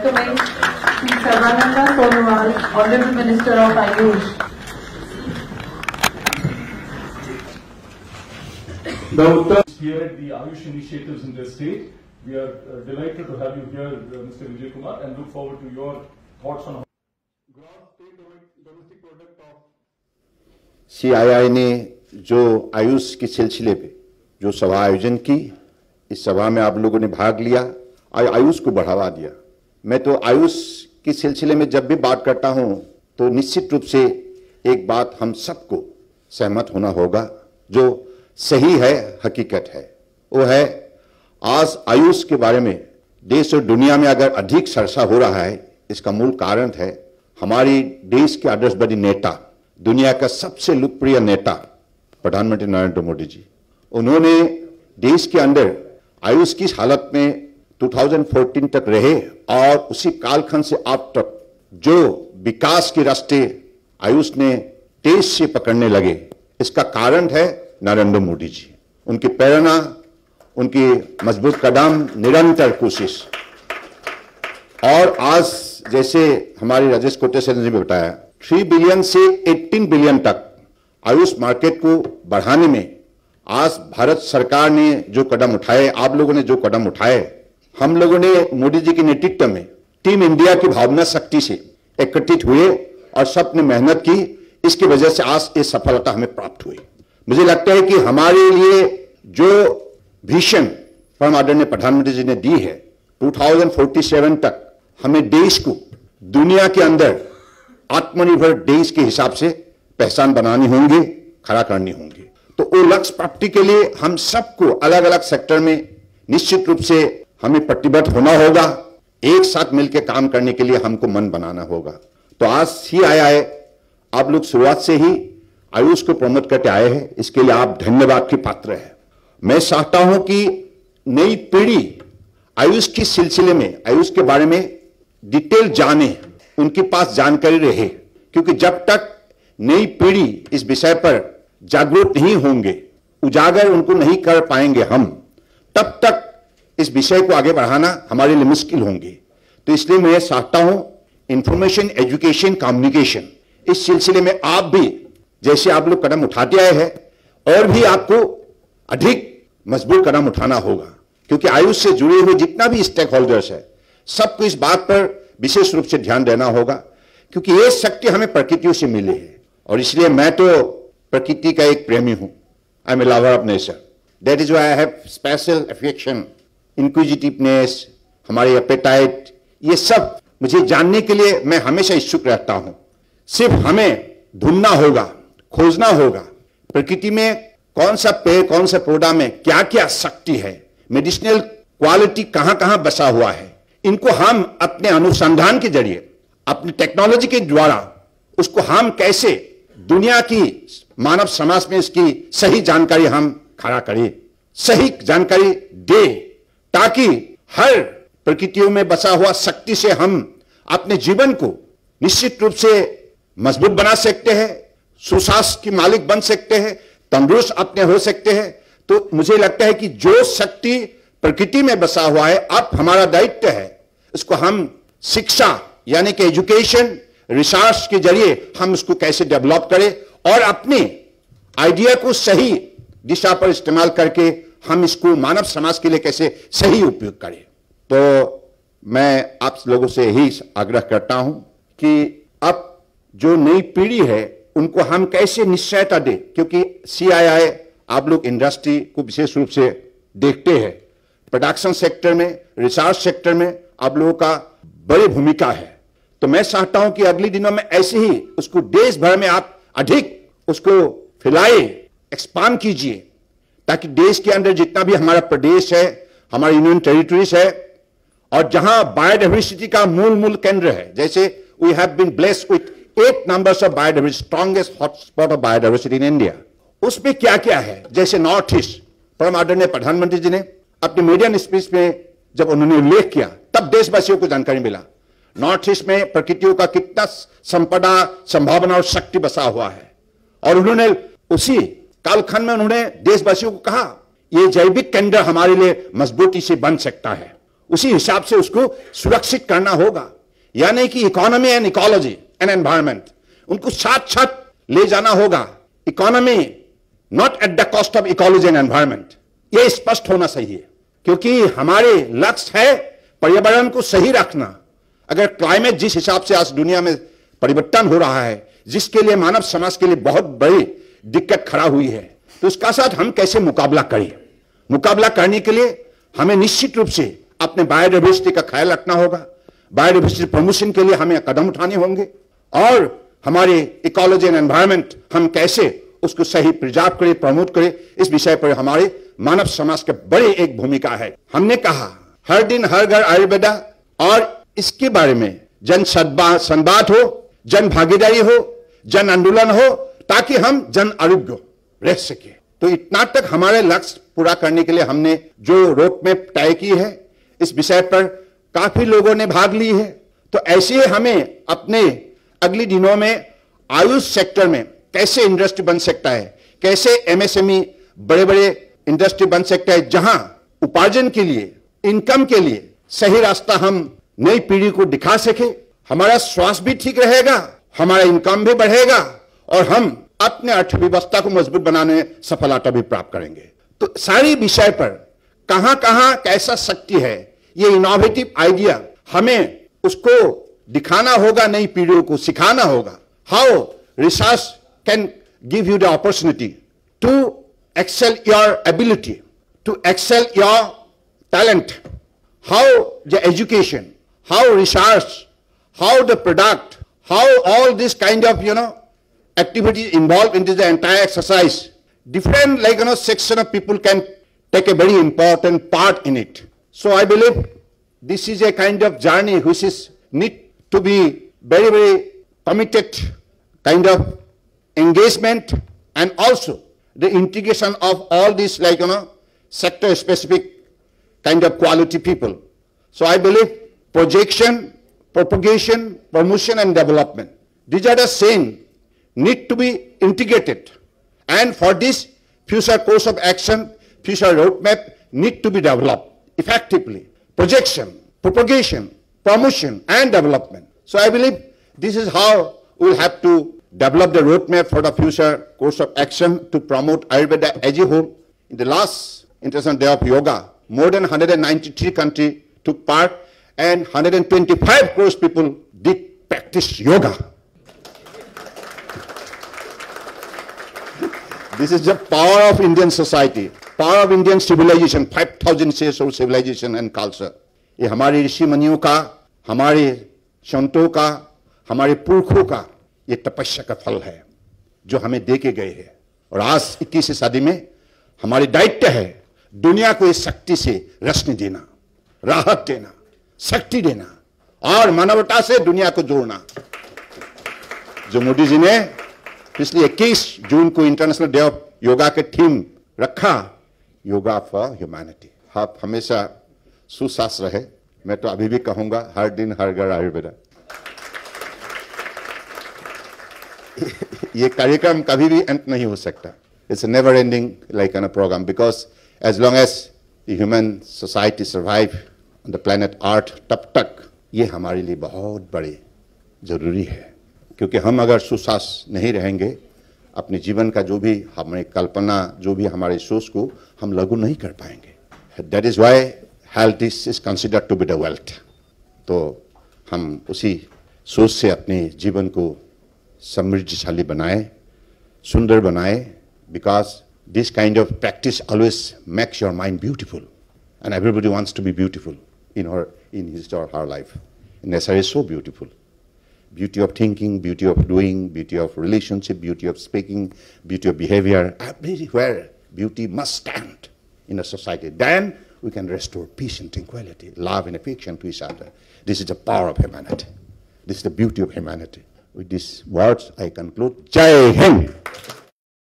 welcoming Sri Sarvananda Sonowal, Honorable Minister of Ayush. Now, here at the Ayush initiatives in the state, we are delighted to have you here, Mr. Vijay Kumar, and look forward to your thoughts on gross state domestic product of CII ने जो आयुष के सिलसिले पे जो सभा आयोजन की, इस सभा में आप लोगों ने भाग लिया और आयुष को बढ़ावा दिया। मैं तो आयुष के सिलसिले में जब भी बात करता हूं तो निश्चित रूप से एक बात हम सबको सहमत होना होगा, जो सही है, हकीकत है, वो है आज आयुष के बारे में देश और दुनिया में अगर अधिक चर्चा हो रहा है, इसका मूल कारण है हमारी देश के आदर्शवादी नेता, दुनिया का सबसे लोकप्रिय नेता प्रधानमंत्री नरेंद्र मोदी जी। उन्होंने देश के अंदर आयुष की हालत में 2014 तक रहे और उसी कालखंड से अब तक जो विकास के रास्ते आयुष ने तेज से पकड़ने लगे, इसका कारण है नरेंद्र मोदी जी। उनकी प्रेरणा, उनकी मजबूत कदम, निरंतर कोशिश। और आज जैसे हमारे राजेश कोटेश्वर ने भी बताया, 3 बिलियन से 18 बिलियन तक आयुष मार्केट को बढ़ाने में आज भारत सरकार ने जो कदम उठाए, आप लोगों ने जो कदम उठाए, हम लोगों ने मोदी जी के नेतृत्व में टीम इंडिया की भावना शक्ति से एकत्रित हुए और सबने मेहनत की, इसकी वजह से आज ये सफलता हमें प्राप्त हुई। मुझे लगता है कि हमारे लिए जो विजन परम आदरणीय प्रधानमंत्री जी ने दी है, 2047 तक हमें देश को दुनिया के अंदर आत्मनिर्भर देश के हिसाब से पहचान बनानी होंगी, खड़ा करनी होंगी। तो वो लक्ष्य प्राप्ति के लिए हम सबको अलग अलग सेक्टर में निश्चित रूप से हमें प्रतिबद्ध होना होगा, एक साथ मिलकर काम करने के लिए हमको मन बनाना होगा। तो आज CII आप लोग शुरुआत से ही आयुष को प्रमोट करके आए हैं, इसके लिए आप धन्यवाद के पात्र हैं। मैं चाहता हूं कि नई पीढ़ी आयुष के सिलसिले में, आयुष के बारे में डिटेल जाने, उनके पास जानकारी रहे, क्योंकि जब तक नई पीढ़ी इस विषय पर जागरूक नहीं होंगे, उजागर उनको नहीं कर पाएंगे हम, तब तक इस विषय को आगे बढ़ाना हमारे लिए मुश्किल होंगे। तो इसलिए मैं चाहता हूं इंफॉर्मेशन, एजुकेशन, कम्युनिकेशन, इस सिलसिले में आप भी जैसे आप लोग कदम उठाते आए हैं, और भी आपको अधिक मजबूत कदम उठाना होगा, क्योंकि आयुष से जुड़े हुए जितना भी स्टेक होल्डर्स है, सबको इस बात पर विशेष रूप से ध्यान देना होगा, क्योंकि ये शक्ति हमें प्रकृति से मिली है। और इसलिए मैं तो प्रकृति का एक प्रेमी हूं। I am a lover of nature. That is why I have special affection, inquisitiveness, हमारे एपेटाइट, ये सब मुझे जानने के लिए मैं हमेशा इच्छुक रहता हूं। सिर्फ हमें ढूंढना होगा, खोजना होगा, प्रकृति में कौन सा पेड़, कौन सा पौधा में क्या क्या शक्ति है, मेडिसिनल क्वालिटी कहां कहां बसा हुआ है, इनको हम अपने अनुसंधान के जरिए, अपनी टेक्नोलॉजी के द्वारा उसको हम कैसे दुनिया की मानव समाज में इसकी सही जानकारी हम खड़ा करें, सही जानकारी दे, ताकि हर प्रकृतियों में बसा हुआ शक्ति से हम अपने जीवन को निश्चित रूप से मजबूत बना सकते हैं, सुशासन के मालिक बन सकते हैं, तंदुरुस्त अपने हो सकते हैं। तो मुझे लगता है कि जो शक्ति प्रकृति में बसा हुआ है, अब हमारा दायित्व है इसको हम शिक्षा यानी कि एजुकेशन, रिसर्च के जरिए हम उसको कैसे डेवलप करें और अपने आइडिया को सही दिशा पर इस्तेमाल करके हम इसको मानव समाज के लिए कैसे सही उपयोग करें। तो मैं आप लोगों से यही आग्रह करता हूं कि अब जो नई पीढ़ी है उनको हम कैसे निश्चयता दें, क्योंकि CII आप लोग इंडस्ट्री को विशेष रूप से देखते हैं, प्रोडक्शन सेक्टर में, रिसर्च सेक्टर में आप लोगों का बड़ी भूमिका है। तो मैं चाहता हूं कि अगले दिनों में ऐसे ही उसको देश भर में आप अधिक उसको फैलाए, एक्सपांड कीजिए, ताकि देश के अंदर जितना भी हमारा प्रदेश है, हमारा यूनियन टेरिटरीज है, और जहां बायोडाइवर्सिटी का मूल केंद्र है, जैसे we have been blessed with 8 numbers of biodiversity, strongest hotspot of biodiversity in India. उसमें क्या क्या है, जैसे नॉर्थ ईस्ट, परम आदरणीय प्रधानमंत्री जी ने अपने मीडियम स्पीच में जब उन्होंने उल्लेख किया, तब देशवासियों को जानकारी मिला नॉर्थ ईस्ट में प्रकृतियों का कितना संपदा, संभावना और शक्ति बसा हुआ है। और उन्होंने उसी कालखंड में उन्होंने देशवासियों को कहा, ये जैविक केंद्र हमारे लिए मजबूती से बन सकता है। उसी हिसाब से उसको सुरक्षित करना होगा। यानी कि economy and ecology and environment उनको साथ साथ ले जाना होगा। Economy not at the cost of ecology and environment, यह स्पष्ट होना सही है, क्योंकि हमारे लक्ष्य है पर्यावरण को सही रखना। अगर क्लाइमेट जिस हिसाब से आज दुनिया में परिवर्तन हो रहा है, जिसके लिए मानव समाज के लिए बहुत बड़ी दिक्कत खड़ा हुई है, तो उसका साथ हम कैसे मुकाबला करें। मुकाबला करने के लिए हमें निश्चित रूप से अपने बायोडाइवर्सिटी का ख्याल रखना होगा। बायोडाइवर्सिटी प्रमोशन के लिए हमें कदम उठाने होंगे और हमारे इकोलॉजी एंड एनवायरमेंट हम कैसे उसको सही प्रिजर्व करें, प्रमोट करें, इस विषय पर हमारे मानव समाज की बड़ी एक भूमिका है। हमने कहा हर दिन हर घर आयुर्वेदा, और इसके बारे में जन संवाद हो, जन भागीदारी हो, जन आंदोलन हो, ताकि हम जन आरोग्य रह सके। तो इतना तक हमारे लक्ष्य पूरा करने के लिए हमने जो रोड मैप तय की है, इस विषय पर काफी लोगों ने भाग ली है। तो ऐसे ही हमें अपने अगले दिनों में आयुष सेक्टर में कैसे इंडस्ट्री बन सकता है, कैसे एमएसएमई बड़े बड़े इंडस्ट्री बन सकता है, जहां उपार्जन के लिए, इनकम के लिए सही रास्ता हम नई पीढ़ी को दिखा सके। हमारा स्वास्थ्य भी ठीक रहेगा, हमारा इनकम भी बढ़ेगा और हम अपने अर्थव्यवस्था को मजबूत बनाने में सफलता भी प्राप्त करेंगे। तो सारी विषय पर कहां कहां कैसा शक्ति है, ये इनोवेटिव आइडिया हमें उसको दिखाना होगा, नई पीढ़ियों को सिखाना होगा। How research can give you the opportunity to excel your ability, to excel your talent, how the education, how research, how the product, how all this kind of, activities involved into the entire exercise. Different, section of people can take a very important part in it. So I believe this is a kind of journey which is need to be very, very committed kind of engagement, and also the integration of all these sector specific kind of quality people. So I believe projection, propagation, promotion and development, these are the same, need to be integrated, and for this future course of action, future roadmap need to be developed effectively. Projection, propagation, promotion and development. So I believe this is how we will have to develop the roadmap for the future course of action to promote Ayurveda as a whole. In the last International Day of Yoga, more than 193 countries took part and 125 crores people did practice yoga. This is the power of Indian society, power of Indian civilization, 5,000 years of civilization and culture. ये हमारे ऋषि मुनियों का, हमारे संतों का, हमारे पुरखों का ये तपस्या का फल है जो हमें दे के गए हैं। और आज 21वीं सदी में हमारी दायित्व है दुनिया को इस शक्ति से रोशनी देना, राहत देना, शक्ति देना और मानवता से दुनिया को जोड़ना। जो मोदी जी ने पिछले 21 जून को इंटरनेशनल डे ऑफ योगा के थीम रखा, योगा फॉर ह्यूमैनिटी। आप हमेशा सुशासन रहे। मैं तो अभी भी कहूंगा हर दिन हर घर आयुर्वेदा। ये कार्यक्रम कभी भी अंत नहीं हो सकता। It's a never ending programme, because as long as the human society survive on the planet Earth, तब तक ये हमारे लिए बहुत बड़े जरूरी है। क्योंकि हम अगर सुशासन नहीं रहेंगे, अपने जीवन का जो भी हमारी कल्पना, जो भी हमारे सोच को हम लागू नहीं कर पाएंगे। That is why health is considered to be the wealth. तो हम उसी सोच से अपने जीवन को समृद्धशाली बनाए, सुंदर बनाए, because this kind of practice always makes your mind beautiful and everybody wants to be beautiful in his or her life. Nature is so beautiful. Beauty of thinking, beauty of doing, beauty of relationship, beauty of speaking, beauty of behavior. Everywhere beauty must stand in a society. Then we can restore peace and tranquility, love and affection to each other. This is the power of humanity. This is the beauty of humanity. With these words, I conclude. Jai Hind.